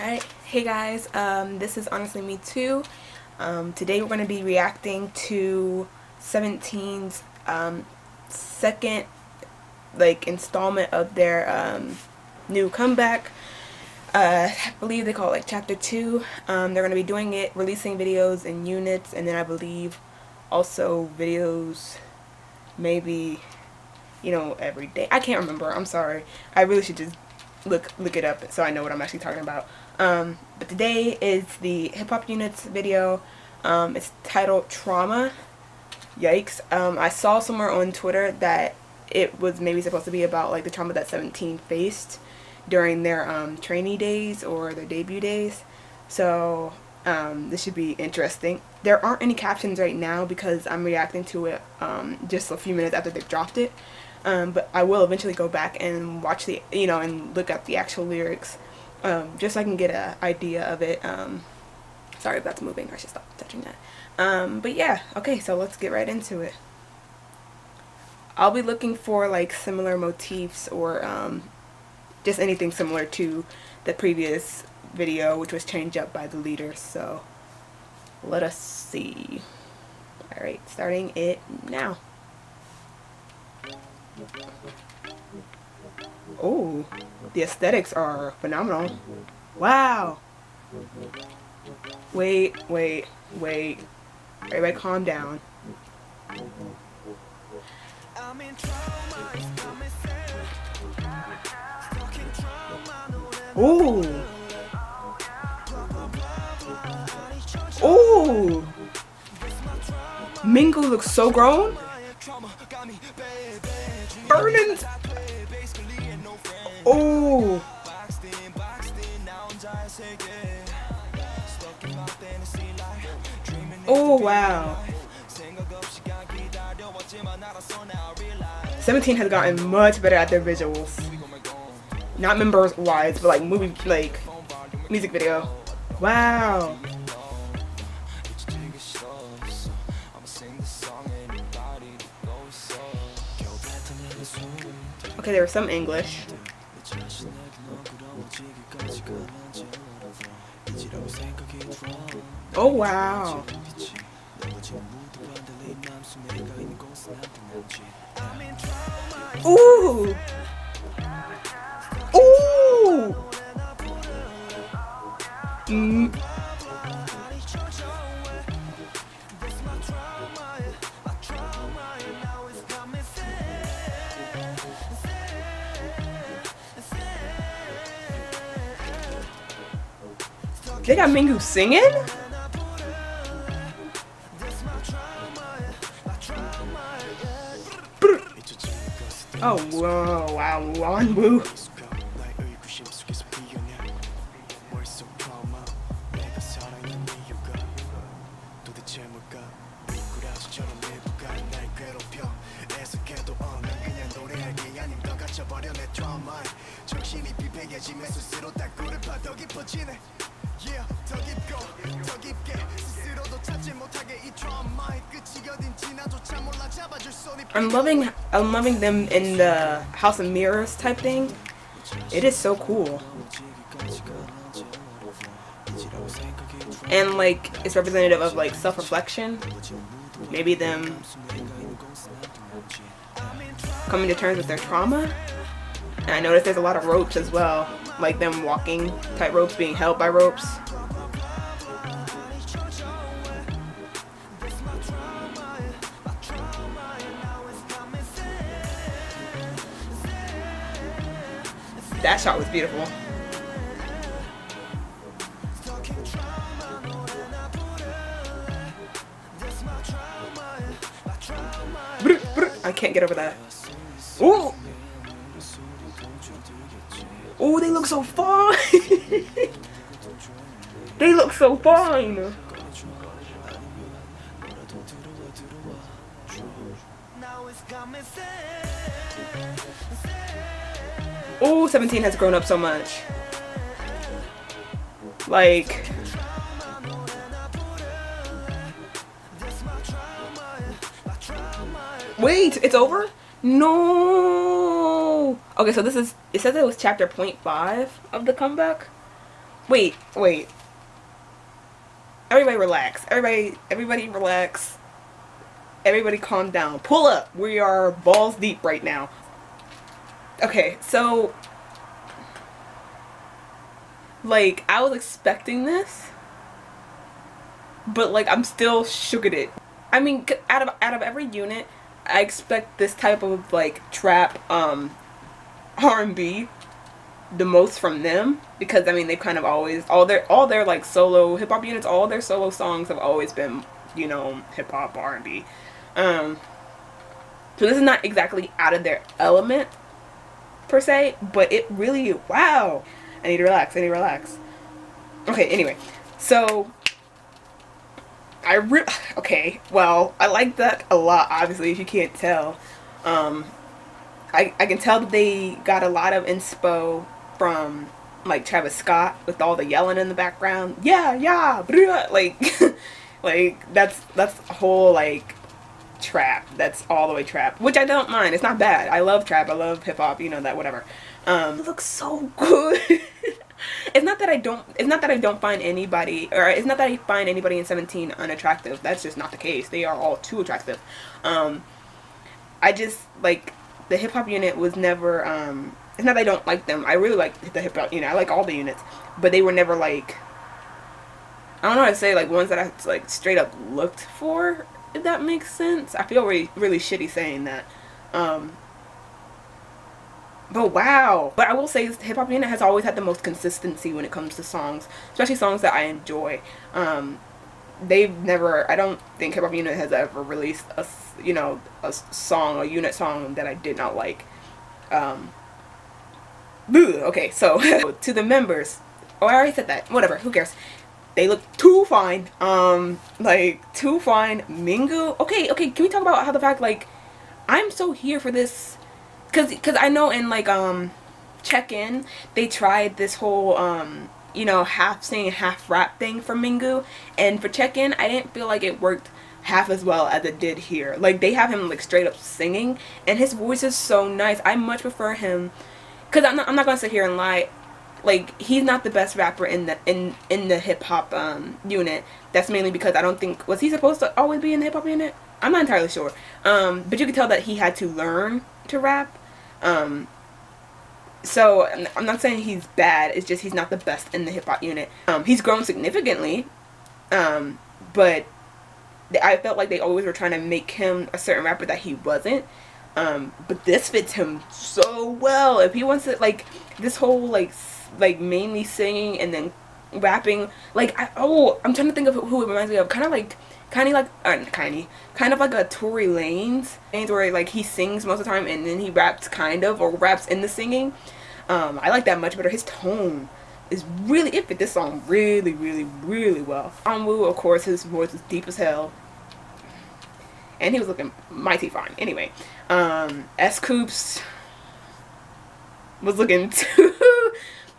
Alright, hey guys, this is Honestly Me Too. Today we're going to be reacting to 17's second installment of their new comeback. I believe they call it chapter 2. They're going to be doing it, releasing videos in units, and then I believe also videos maybe, every day. I can't remember, I'm sorry. I really should just look it up so I know what I'm actually talking about. But today is the hip hop units video. It's titled Trauma. Yikes. I saw somewhere on Twitter that it was maybe supposed to be about the trauma that 17 faced during their trainee days or their debut days. So this should be interesting. There aren't any captions right now because I'm reacting to it just a few minutes after they've dropped it. But I will eventually go back and watch the, and look at the actual lyrics, just so I can get an idea of it. Sorry if that's moving, I should stop touching that. But yeah, okay, so let's get right into it. I'll be looking for similar motifs or just anything similar to the previous video, which was changed up by the leaders. So let us see. Alright, starting it now. Oh, the aesthetics are phenomenal. Wow. Wait. Everybody calm down. Ooh. Ooh. Mingo looks so grown. Burning. Oh. Oh wow. 17 has gotten much better at their visuals. Not members wise, but music video. Wow. Okay, there was some English. Oh wow. Ooh. Ooh. They got Mingu singing? Oh, whoa, wow, woo. I'm loving them in the House of Mirrors type thing. It is so cool. And it's representative of self-reflection. Maybe them coming to terms with their trauma. And I noticed there's a lot of ropes as well. Like them walking tight ropes, being held by ropes. That shot was beautiful. I can't get over that. Ooh! Oh, they look so fine! They look so fine! Oh, 17 has grown up so much. Wait, it's over? No. Okay, so it says it was chapter 0.5 of the comeback. Wait, wait. Everybody relax. Everybody relax. Everybody calm down. Pull up. We are balls deep right now. Okay, so like I was expecting this, but like I'm still shook at it. I mean, out of every unit, I expect this type of like trap R&B the most from them, because I mean they've kind of always all their like solo hip hop units, all their solo songs have always been, you know, hip hop R&B. So this is not exactly out of their element per se, but it really, wow. I need to relax. I need to relax. Okay, anyway. So okay, well, I like that a lot, obviously, if you can't tell. I can tell that they got a lot of inspo from like Travis Scott with all the yelling in the background. Yeah, yeah, blah, like like that's a whole like trap. That's all the way trap, which I don't mind. It's not bad. I love trap. I love hip hop. You know that, whatever. It looks so good. It's not that I don't find anybody, or it's not that I find anybody in 17 unattractive. That's just not the case. They are all too attractive. I just like the hip hop unit was never. It's not that I don't like them. I really like the hip hop unit. I like all the units, but they were never like, I don't know how to say, like ones that I like straight up looked for. If that makes sense. I feel really shitty saying that. But wow. But I will say hip hop unit has always had the most consistency when it comes to songs, especially songs that I enjoy. They've never, I don't think hip hop unit has ever released a, you know, a song, a unit song that I did not like. Okay, so to the members. Oh, I already said that. Whatever, who cares? They look too fine. Like too fine. Mingyu. Okay, can we talk about how the fact, like, I'm so here for this, cause I know in like check-in they tried this whole you know, half sing half rap thing for Mingyu, and for check-in I didn't feel like it worked half as well as it did here. Like they have him like straight up singing, and his voice is so nice. I much prefer him, cause I'm not gonna sit here and lie. Like he's not the best rapper in the hip hop unit. That's mainly because I don't think, was he supposed to always be in the hip hop unit? I'm not entirely sure. But you can tell that he had to learn to rap. So I'm not saying he's bad. It's just he's not the best in the hip hop unit. He's grown significantly, but I felt like they always were trying to make him a certain rapper that he wasn't. But this fits him so well. If he wants to, like, this whole like mainly singing and then rapping, like I'm trying to think of who it reminds me of. Kind of like a Tory Lanez, where like he sings most of the time and then he raps or raps in the singing. I like that much better. His tone is really, it fit this song really well. Anwoo, of course, his voice is deep as hell, and he was looking mighty fine. Anyway, S-Coups was looking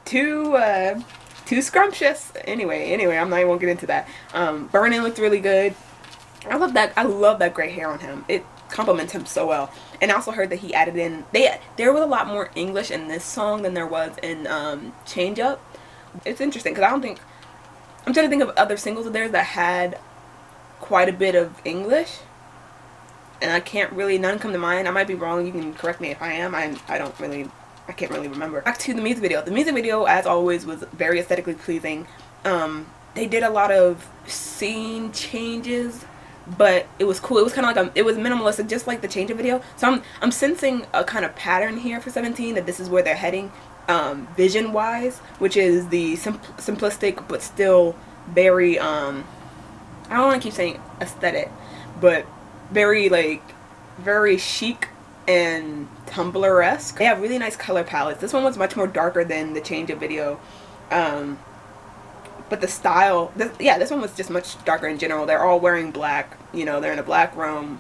too scrumptious. Anyway, I'm not even gonna get into that. Burnin looked really good. I love that gray hair on him. It compliments him so well. And I also heard that he added in, there was a lot more English in this song than there was in Change Up. It's interesting because I'm trying to think of other singles of theirs that had quite a bit of English, and none come to mind. I might be wrong. You can correct me if I am. I can't really remember. Back to the music video. The music video, as always, was very aesthetically pleasing. They did a lot of scene changes, but it was cool. It was kind of like it was minimalistic, just like the Change It video. So I'm sensing a kind of pattern here for 17, that this is where they're heading, vision-wise, which is the simplistic but still very I don't want to keep saying aesthetic, but very chic and Tumblr-esque. They have really nice color palettes. This one was much more darker than the Change It video, but the style, this one was just much darker in general. They're all wearing black, you know, they're in a black room.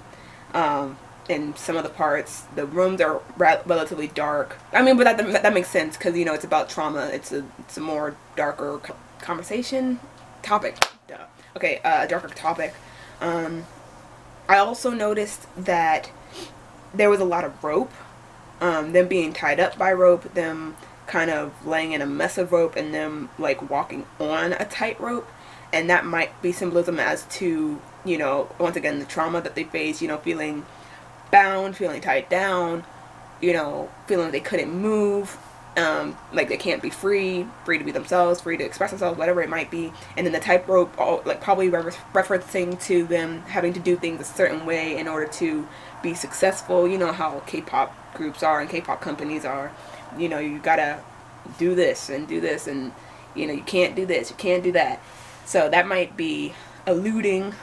In some of the parts, the rooms are relatively dark. I mean, but that makes sense, because, you know, it's about trauma. It's a more darker conversation topic. Duh. Okay, darker topic. I also noticed that there was a lot of rope, them being tied up by rope, them kind of laying in a mess of rope and them like walking on a tightrope, and that might be symbolism as to, you know, once again, the trauma that they face, you know, feeling bound, feeling tied down, you know, feeling they couldn't move, like they can't be free to be themselves, free to express themselves, whatever it might be. And then the tightrope, like probably referencing to them having to do things a certain way in order to be successful. You know how K-pop groups are and K-pop companies are. You know, you gotta do this and do this, and you know, you can't do this, you can't do that. So that might be alluding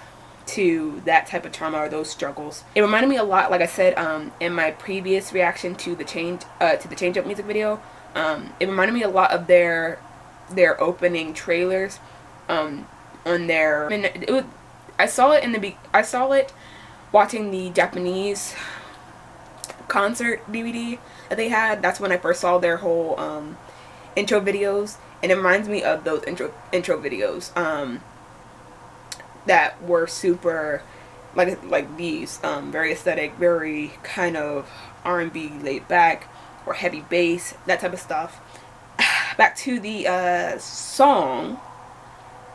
to that type of trauma or those struggles. It reminded me a lot, like I said, in my previous reaction to the Change Up music video. It reminded me a lot of their opening trailers. On their, I mean, I saw it watching the Japanese concert DVD that they had. That's when I first saw their whole intro videos, and it reminds me of those intro videos that were super like these, very aesthetic, very kind of R&B laid back or heavy bass, that type of stuff. Back to the song,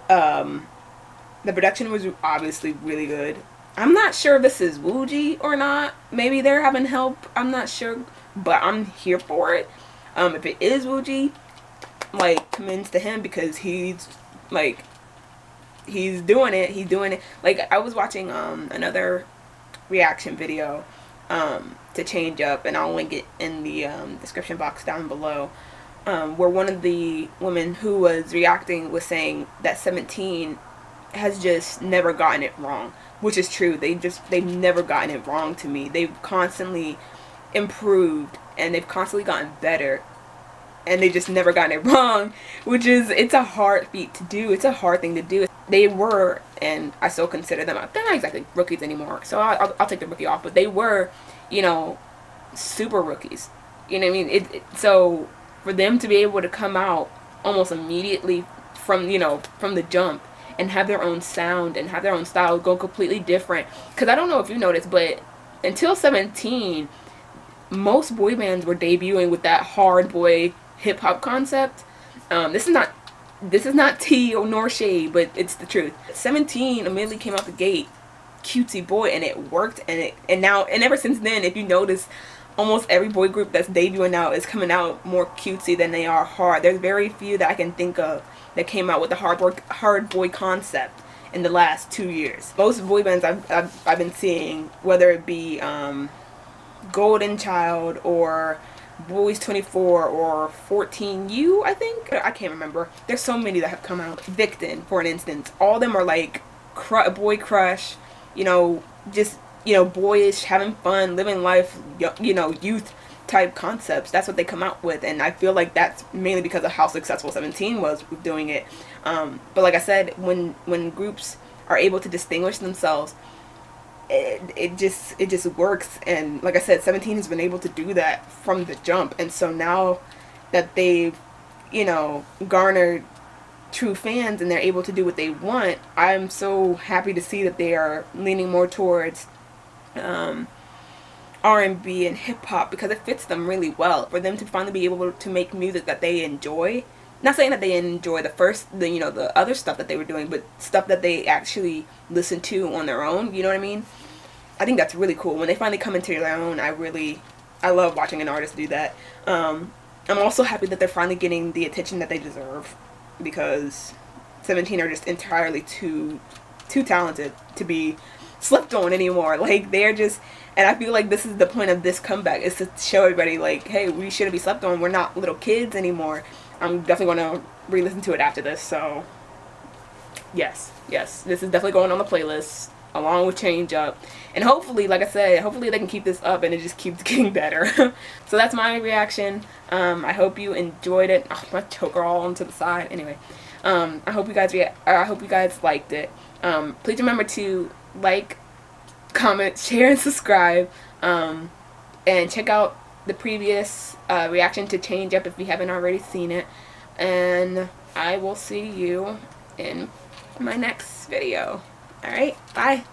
the production was obviously really good. I'm not sure if this is Wooji or not. Maybe they're having help, I'm not sure, but I'm here for it. If it is Wooji, like, commends to him, because he's doing it. Like, I was watching another reaction video to Change Up, and I'll link it in the description box down below, where one of the women who was reacting was saying that 17 has just never gotten it wrong, which is true. They've never gotten it wrong to me. They've constantly improved, and they've constantly gotten better, and they just never gotten it wrong, which is, it's a hard feat to do. It's a hard thing to do. They were, and I still consider them, they're not exactly rookies anymore, so I'll take the rookie off, but they were, you know, super rookies. You know what I mean? So for them to be able to come out almost immediately from, you know, from the jump, and have their own sound and have their own style, go completely different. Because I don't know if you noticed, but until 17, most boy bands were debuting with that hard boy hip hop concept. This is not tea or nor shade, but it's the truth. 17 immediately came out the gate cutesy boy, and it worked, and ever since then, if you notice, almost every boy group that's debuting now is coming out more cutesy than they are hard. There's very few that I can think of that came out with the hard boy concept in the last 2 years. Most boy bands I've been seeing, whether it be Golden Child or Boys 24 or 14U, I think, I can't remember. There's so many that have come out. Victon, for an instance, all of them are like boy crush, you know, just, you know, boyish, having fun, living life, you know, youth type concepts. That's what they come out with, and I feel like that's mainly because of how successful 17 was with doing it. But like I said, when groups are able to distinguish themselves, it just works. And like I said, 17 has been able to do that from the jump, and so now that they've, you know, garnered true fans and they're able to do what they want, I'm so happy to see that they are leaning more towards R&B and hip-hop, because it fits them really well. For them to finally be able to make music that they enjoy, not saying that they enjoy the other stuff that they were doing, but stuff that they actually listen to on their own, you know what I mean? I think that's really cool. When they finally come into their own, I love watching an artist do that. I'm also happy that they're finally getting the attention that they deserve, because 17 are just entirely too talented to be slept on anymore. Like, they're just, and I feel like this is the point of this comeback, is to show everybody, like, hey, we shouldn't be slept on. We're not little kids anymore. I'm definitely going to re-listen to it after this. So yes, this is definitely going on the playlist along with Change Up, and hopefully, like I said, hopefully they can keep this up and it just keeps getting better. So that's my reaction. I hope you enjoyed it. Oh, my choker all onto the side. Anyway, I hope you guys liked it. Please remember to like, comment, share, and subscribe, and check out the previous reaction to Change Up if you haven't already seen it, and I will see you in my next video. Alright, bye!